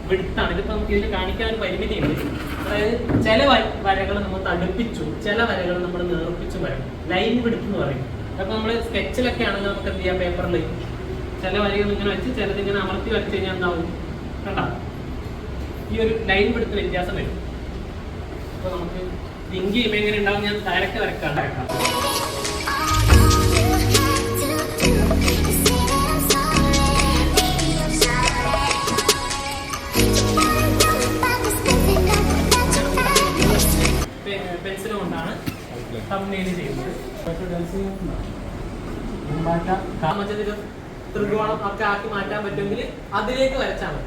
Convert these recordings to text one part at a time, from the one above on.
വിടുത്താണ്. ഇതിപ്പോൾ നമുക്ക് ഇതിൽ കാണിക്കാൻ ഒരു പരിമിതിയുണ്ട്. അതായത് ചില വരകൾ നമ്മൾ തടുപ്പിച്ചു, ചില വരകൾ നമ്മൾ നേർപ്പിച്ചു വരണം. ലൈൻ വിടുത്ത് എന്ന് പറയും. അപ്പോൾ നമ്മൾ സ്കെച്ചിലൊക്കെ ആണെങ്കിൽ നമുക്ക് എന്ത് ചെയ്യാം, പേപ്പറിൽ ചില വരകൾ ഇങ്ങനെ വെച്ച് ചിലതിങ്ങനെ അമർത്തി വരച്ച് കഴിഞ്ഞാൽ എന്താവും, കണ്ട ഈ ഒരു ലൈൻ വിടുത്ത് വ്യത്യാസം വരും. അപ്പോൾ നമുക്ക് തിങ്ക് ചെയ്യുമ്പോൾ എങ്ങനെ ഉണ്ടാവും, ഞാൻ ഡയറക്റ്റ് വരക്കാം. പെൻസിൽ കൊണ്ടാണ് തംബ്നെയിൽ ചെയ്യുന്നത്. ത്രികോണം ഒക്കെ ആക്കി മാറ്റാൻ പറ്റുമെങ്കിൽ അതിലേക്ക് വരച്ചാണ്.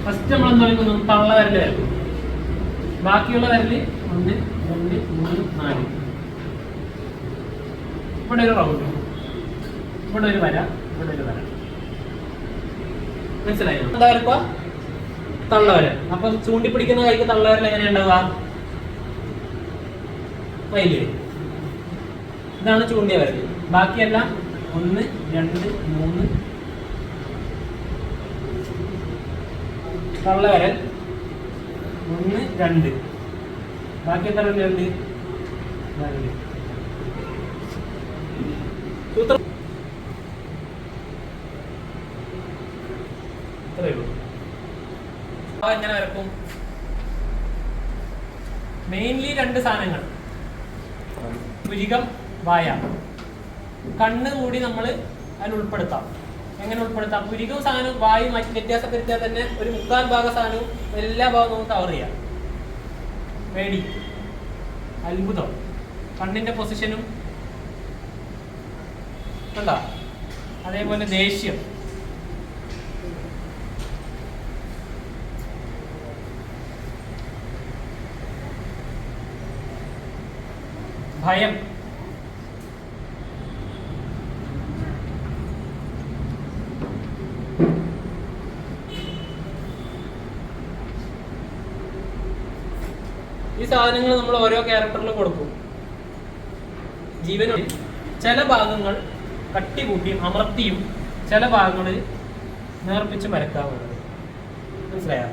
ഫസ്റ്റ് നമ്മൾ എന്താ പറയുന്നത്, തള്ള വരല് വരും. ബാക്കിയുള്ള വരല് 1, 2, 3, 4. ഇവിടെ ഒരു റൗണ്ട്, ഇവിടെ ഒരു വര, ഇവിടെ ഒരു വര. മനസ്സിലായോ? എന്താ വരപ്പ തള്ളവര. അപ്പം ചൂണ്ടിപ്പിടിക്കുന്ന കൈക്ക് തള്ളവരൽ എങ്ങനെയുണ്ടാവുക, വൈല്. ഇതാണ് ചൂണ്ടിയ വരല്. ബാക്കിയെല്ലാം 1, 2, 3 തള്ളവരൽ 1, 2. ബാക്കി എത്ര വരലുണ്ട്, 2. സൂത്രം ഇത്രയേ ഉള്ളൂ. എങ്ങനെ വരക്കും? മെയിൻലി 2 സാധനങ്ങൾ, പുരികം, വായ. കണ്ണ് കൂടി നമ്മൾ അതിൽ ഉൾപ്പെടുത്താം. എങ്ങനെ ഉൾപ്പെടുത്താം? പുരികവും സാധനവും വായും മാറ്റി വ്യത്യാസപ്പെടുത്തിയാൽ തന്നെ ഒരു 3/4 ഭാഗം സാധനവും എല്ലാ ഭാഗവും നമുക്ക് കവർ ചെയ്യാം. പേടി, അത്ഭുതം, കണ്ണിന്റെ പൊസിഷനും കണ്ട. അതേപോലെ ദേഷ്യം, ഭയം, ഈ സാധനങ്ങൾ നമ്മൾ ഓരോ ക്യാരക്ടറിൽ കൊടുക്കും. ജീവനിൽ ചില ഭാഗങ്ങൾ കട്ടികൂട്ടിയും അമർത്തിയും ചില ഭാഗങ്ങൾ നേർപ്പിച്ച് വരക്കാവുന്നത്. മനസ്സിലായോ?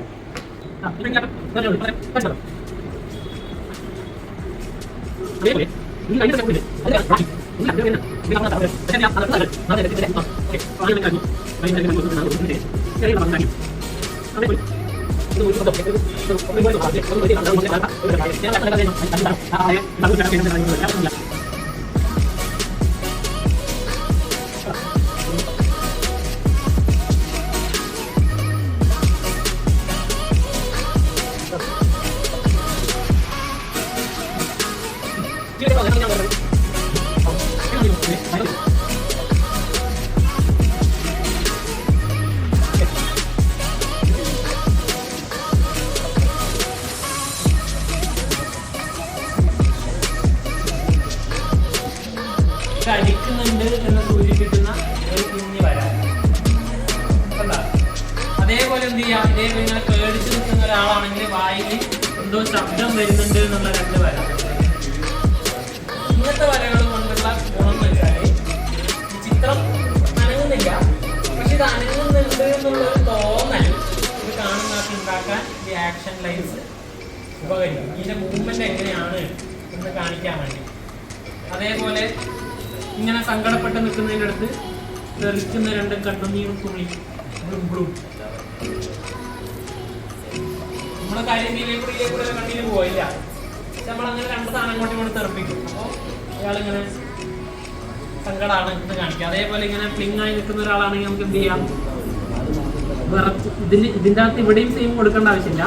അടിക്കുന്നുണ്ട് എന്ന് സൂചിപ്പിക്കുന്ന ഒരു കുഞ്ഞ് വരാൻ. അതേപോലെ എന്ത് ചെയ്യാം, ഇതേപോലെ ഇങ്ങനെ പേടിച്ച് നിൽക്കുന്ന ഒരാളാണെങ്കിൽ വായിൽ എന്തോ ശബ്ദം വരുന്നുണ്ട് എന്നുള്ള 2 വര. ഇങ്ങനത്തെ വരകൾ കൊണ്ടുള്ള ഗുണം വെച്ചാൽ ചിത്രം അനങ്ങുന്നില്ല, പക്ഷെ ഇത് അനങ്ങുന്നുണ്ട് എന്നുള്ളൊരു തോന്നൽ ഇത് കാണുന്നതൊക്കെ ഉണ്ടാക്കാൻ ഈ ആക്ഷൻ ലൈൻസ് ഉപകരിക്കും. ഇതിന്റെ മൂവ്മെന്റ് എങ്ങനെയാണ് എന്ന് കാണിക്കാൻ വേണ്ടി. അതേപോലെ ഇങ്ങനെ സങ്കടപ്പെട്ട് നിൽക്കുന്നതിൻ്റെ അടുത്ത് തെളിക്കുന്ന 2 കണ്ണുനീർ തുള്ളി ബ്ലൂ. നമ്മളെ കാര്യത്തിലേക്കൂടെ കണ്ണിന് പോയില്ല, പക്ഷെ നമ്മളങ്ങനെ 2 സാധനം അങ്ങോട്ട് തെറിപ്പിക്കും. അപ്പോൾ അയാളിങ്ങനെ സങ്കടമാണ് എന്ന് കാണിക്കുക. അതേപോലെ ഇങ്ങനെ ഫ്ലിങ് ആയി നിൽക്കുന്ന ഒരാളാണെങ്കിൽ നമുക്ക് എന്ത് ചെയ്യാം, ഇതിൻ്റെ അകത്ത് ഇവിടെയും സെയിം കൊടുക്കേണ്ട ആവശ്യമില്ല.